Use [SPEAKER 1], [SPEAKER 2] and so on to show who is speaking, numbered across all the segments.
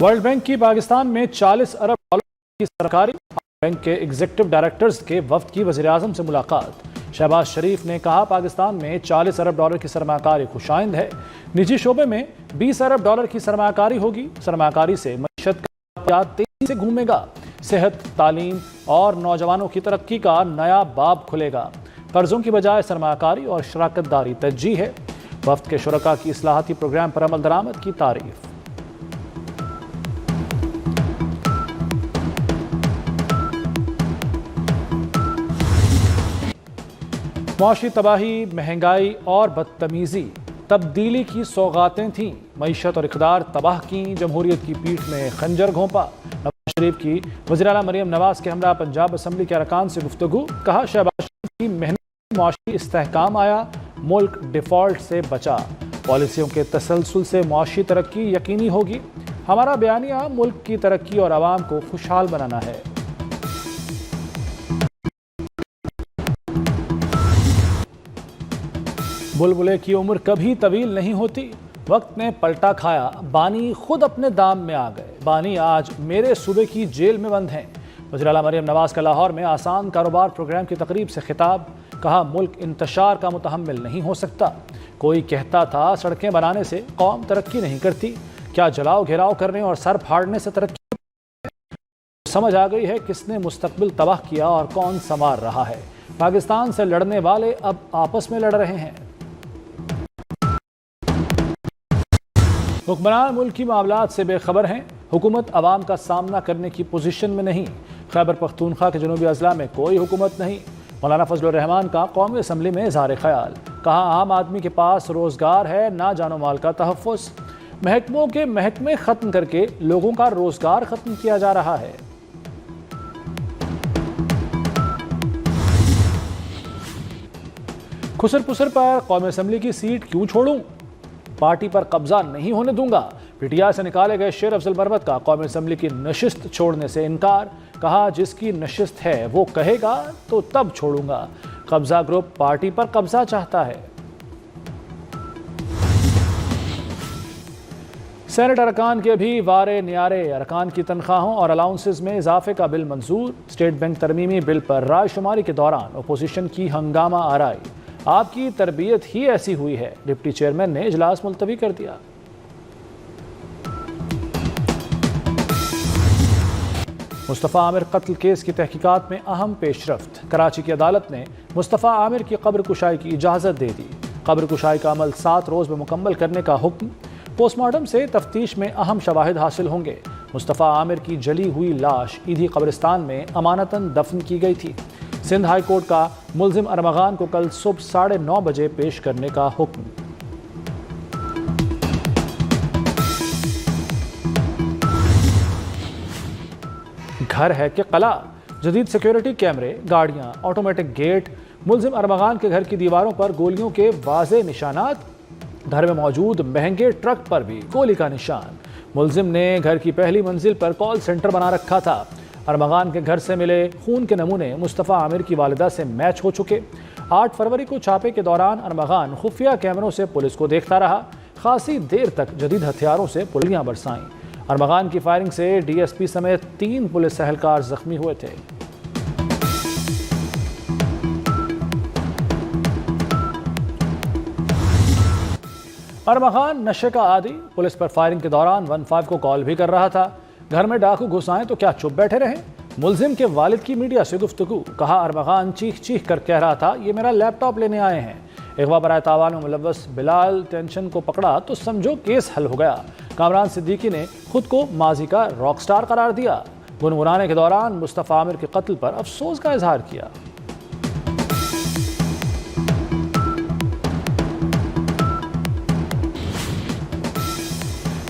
[SPEAKER 1] World bank की पाकिस्तान में 40 अरब dollar की सरकारी बैंक के एग्जीक्यूटिव डायरेक्टर्स के वफ्द की वज़ीर-ए-आज़म से मुलाकात। शहबाज शरीफ ने कहा पाकिस्तान में 40 अरब डॉलर की सरमाकारी खुशाइंद है। निजी शोबे में 20 अरब डॉलर की सरमाकारी होगी। सरमाकारी से मईशत का तेजी से घूमेगा। सेहत, तालीम और नौजवानों की तरक्की का नया बाब खुलेगा। कर्जों की बजाय सरमाकारी और शराकत दारी तरजीह है। वफ्द के शुरका की इस्लाहाती प्रोग्राम पर अमल दरामद की तारीफ। मुआशी तबाही, महंगाई और बदतमीजी तब्दीली की सौगातें थीं। मईशत और इक़दार तबाह की। जमहूरियत की पीठ में खंजर घोंपा। नवाज शरीफ की वज़ीर आला मरियम नवाज के हमरा पंजाब असम्बली के अरकान से गुफ्तगू। कहा शहबाज शरीफ की मेहनत मुआशी इस्तेहकाम आया, मुल्क डिफ़ॉल्ट से बचा। पॉलिसियों के तसलसल से मुआशी तरक्की यकीनी होगी। हमारा बयानिया मुल्क की तरक्की और आवाम को खुशहाल बनाना है। बुलबुले की उम्र कभी तवील नहीं होती। वक्त ने पलटा खाया, बानी खुद अपने दाम में आ गए। बानी आज मेरे सूबे की जेल में बंद हैं। वज़ीर आला मरियम नवाज का लाहौर में आसान कारोबार प्रोग्राम की तकरीब से खिताब। कहा मुल्क इंतशार का मुतहम्मिल नहीं हो सकता। कोई कहता था सड़कें बनाने से कौम तरक्की नहीं करती। क्या जलाओ घेराव करने और सर फाड़ने से तरक्की? समझ आ गई है किसने मुस्तकबिल तबाह किया और कौन संवार रहा है। पाकिस्तान से लड़ने वाले अब आपस में लड़ रहे हैं। हुक्मरान मुल्क की मामलात से बेखबर हैं। हुकूमत अवाम का सामना करने की पोजीशन में नहीं। खैबर पख्तूनख्वा के जनूबी अजला में कोई हुकूमत नहीं। मौलाना फजलुर रहमान का कौमी असम्बली में इज़हार ख्याल। कहा आम आदमी के पास रोज़गार है, ना जानो माल का तहफ़्फ़ुज़। महकमों के महकमे ख़त्म करके लोगों का रोज़गार ख़त्म किया जा रहा है। खुसर पुसर पर कौमी असम्बली की सीट क्यों छोड़ूं? पार्टी पर कब्जा नहीं होने दूंगा। पीटीआई से निकाले गए शेर अफजल मरवत का कौमी असम्बली की नशिस्त छोड़ने से इनकार। कहा जिसकी नशिस्त है वो कहेगा तो तब छोड़ूंगा। कब्जा ग्रुप पार्टी पर कब्जा चाहता है। सेनेट अरकान के भी वारे न्यारे। अरकान की तनख्वाहों और अलाउंसेस में इजाफे का बिल मंजूर। स्टेट बैंक तरमीमी बिल पर राय शुमारी के दौरान अपोजिशन की हंगामा आराई। आपकी तरबियत ही ऐसी हुई है। डिप्टी चेयरमैन ने इजलास मुलतवी कर दिया। मुस्तफ़ा आमिर कत्ल केस की तहकीकात में अहम पेशरफ्त। कराची की अदालत ने मुस्तफ़ा आमिर की कब्र कुशाई की इजाज़त दे दी। कब्र कुशाई का अमल 7 रोज़ में मुकम्मल करने का हुक्म। पोस्टमार्टम से तफ्तीश में अहम शवाहिद हासिल होंगे। मुस्तफ़ा आमिर की जली हुई लाश ईदी कब्रिस्तान में अमानतन दफन की गई थी। सिंध हाई कोर्ट का मुल्जिम अरमगान को कल सुबह 9:30 बजे पेश करने का हुक्म। घर है कि कला। जदीद सिक्योरिटी कैमरे, गाड़ियां, ऑटोमेटिक गेट। मुल्जिम अरमगान के घर की दीवारों पर गोलियों के वाज़े निशानात। घर में मौजूद महंगे ट्रक पर भी गोली का निशान। मुल्जिम ने घर की पहली मंजिल पर कॉल सेंटर बना रखा था। अरमगान के घर से मिले खून के नमूने मुस्तफ़ा आमिर की वालिदा से मैच हो चुके। 8 फरवरी को छापे के दौरान अरमगान खुफिया कैमरों से पुलिस को देखता रहा। खासी देर तक जदीद हथियारों से गोलियां बरसाईं। अरमगान की फायरिंग से डीएसपी समेत 3 पुलिस एहलकार जख्मी हुए थे। अरमगान नशे का आदी। पुलिस पर फायरिंग के दौरान 15 को कॉल भी कर रहा था। घर में डाकू घुस आए तो क्या चुप बैठे रहे? मुल्जिम के वालिद की मीडिया से गुफ्तगू। कहा अरमगान चीख चीख कर कह रहा था ये मेरा लैपटॉप लेने आए हैं। अगवा बराए तावान में मुलव्वस बिलाल टेंशन को पकड़ा तो समझो केस हल हो गया। कामरान सिद्दीकी ने खुद को माजी का रॉक स्टार करार दिया। गुनगुनाने के दौरान मुस्तफ़ा आमिर के कत्ल पर अफसोस का इजहार किया।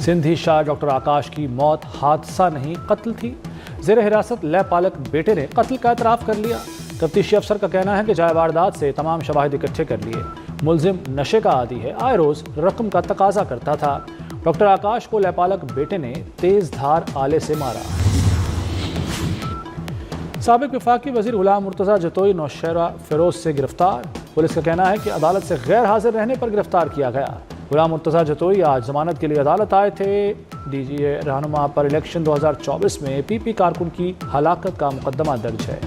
[SPEAKER 1] सिंधी शाह डॉक्टर आकाश की मौत हादसा नहीं कत्ल थी। ज़ेर हिरासत लैब पालक बेटे ने कत्ल का एतराफ़ कर लिया। तफ्तीशी अफसर का कहना है कि जाए वारदात से तमाम शवाहिद इकट्ठे कर लिए। मुल्जिम नशे का आदी है, आए रोज़ रकम का तकाजा करता था। डॉक्टर आकाश को लैब पालक बेटे ने तेज़ धार आले से मारा। साबिक वफाकी वज़ीर गुलाम मुर्तज़ा जतोई नौशहरा फ़िरोज़ से गिरफ्तार। पुलिस का कहना है कि अदालत से गैर हाजिर रहने पर गिरफ्तार किया गया। गुलाम मुर्तज़ा जतोई आज जमानत के लिए अदालत आए थे। ڈی جی اے رہنما پر الیکشن 2024 میں پی پی کارکن کی ہلاکت کا مقدمہ درج ہے۔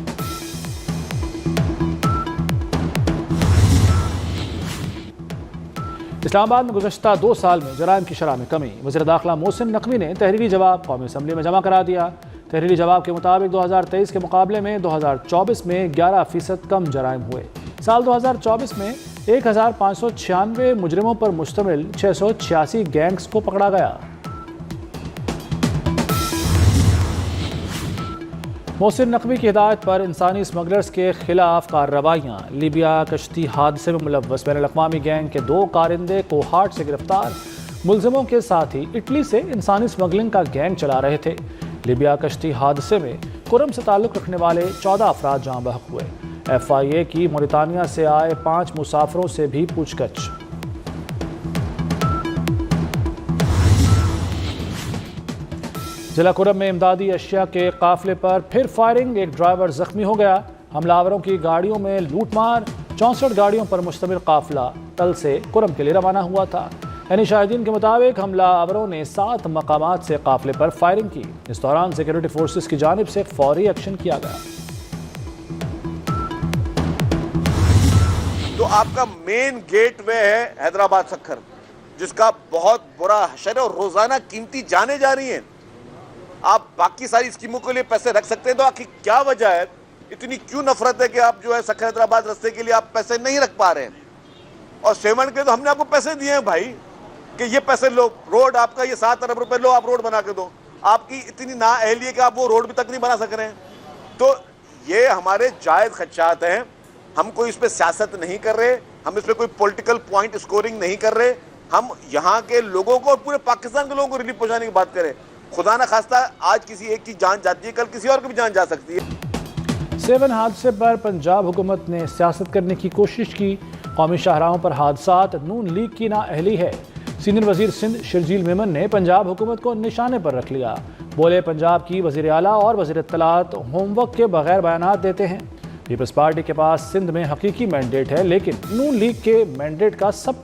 [SPEAKER 1] اسلام آباد میں گزشتہ 2 سال میں جرائم کی شرح میں کمی، وزیر داخلہ محسن نقوی نے تحریری جواب قومی اسمبلی میں جمع کرا دیا۔ تحریری جواب کے مطابق 2023 کے مقابلے میں 2024 میں 11% کم جرائم ہوئے۔ سال 2024 میں 1596 مجرموں پر مشتمل 686 گینگز کو پکڑا گیا۔ محسن نقوی کی ہدایت پر انسانی اسمگلرز کے خلاف کارروائیاں، لیبیا کشتی حادثے میں ملوث بین الاقوامی گینگ کے 2 کارندے کوہاٹ سے گرفتار۔ ملزموں کے ساتھ ہی اٹلی سے انسانی اسمگلنگ کا گینگ چلا رہے تھے۔ لیبیا کشتی حادثے میں کرم سے تعلق رکھنے والے 14 افراد جاں بحق ہوئے۔ ایف آئی اے کی موریتانیہ سے آئے 5 مسافروں سے بھی پوچھ گچھ۔ ضلع کرم میں امدادی اشیاء کے قافلے پر پھر فائرنگ، ایک ڈرائیور زخمی ہو گیا۔ حملہ آوروں کی گاڑیوں میں لوٹ مار، 64 گاڑیوں پر مشتمل قافلہ تل سے کرم کے لیے روانہ ہوا تھا۔ یعنی شاہدین کے مطابق حملہ آوروں نے 7 مقامات سے قافلے پر فائرنگ کی۔ اس دوران سیکورٹی فورسز کی جانب سے فوری ایکشن کیا گیا۔
[SPEAKER 2] تو آپ کا مین گیٹ وے ہے حیدرآباد سکھر، جس کا بہت برا حشر ہے اور روزانہ قیمتی جانیں جا رہی ہیں۔ آپ باقی ساری اسکیموں کے لیے پیسے رکھ سکتے ہیں، تو آخر کیا وجہ ہے، اتنی کیوں نفرت ہے کہ آپ جو ہے سکھر حیدرآباد رستے کے لیے آپ پیسے نہیں رکھ پا رہے ہیں؟ اور سیون کے تو ہم نے آپ کو پیسے دیے ہیں بھائی کہ یہ پیسے لو، روڈ آپ کا یہ 7 ارب روپے لو، آپ روڈ بنا کے دو۔ آپ کی اتنی نااہلی ہے کہ آپ وہ روڈ بھی تک نہیں بنا سک رہے ہیں۔ تو یہ ہمارے جائز خدشات ہیں، ہم کوئی اس پہ سیاست نہیں کر رہے، ہم اس پہ کوئی پولیٹیکل پوائنٹ اسکورنگ نہیں کر رہے، ہم یہاں کے لوگوں کو اور پورے پاکستان کے لوگوں کو ریلیف پہنچانے کی بات کریں۔ خدا نہ خواستہ آج کسی ایک کی جان جاتی ہے، کل کسی اور کی بھی جان جا سکتی ہے۔
[SPEAKER 1] 7 حادثے پر پنجاب حکومت نے سیاست کرنے کی کوشش کی، قومی شاہراہوں پر حادثات نون لیگ کی نااہلی ہے۔ سینئر وزیر سندھ شرجیل میمن نے پنجاب حکومت کو نشانے پر رکھ لیا، بولے پنجاب کی وزیر اعلیٰ اور وزیر اطلاعات ہوم ورک کے بغیر بیانات دیتے ہیں۔ پیپلز پارٹی کے پاس سندھ میں حقیقی مینڈیٹ ہے، لیکن نون لیگ کے مینڈیٹ کا سب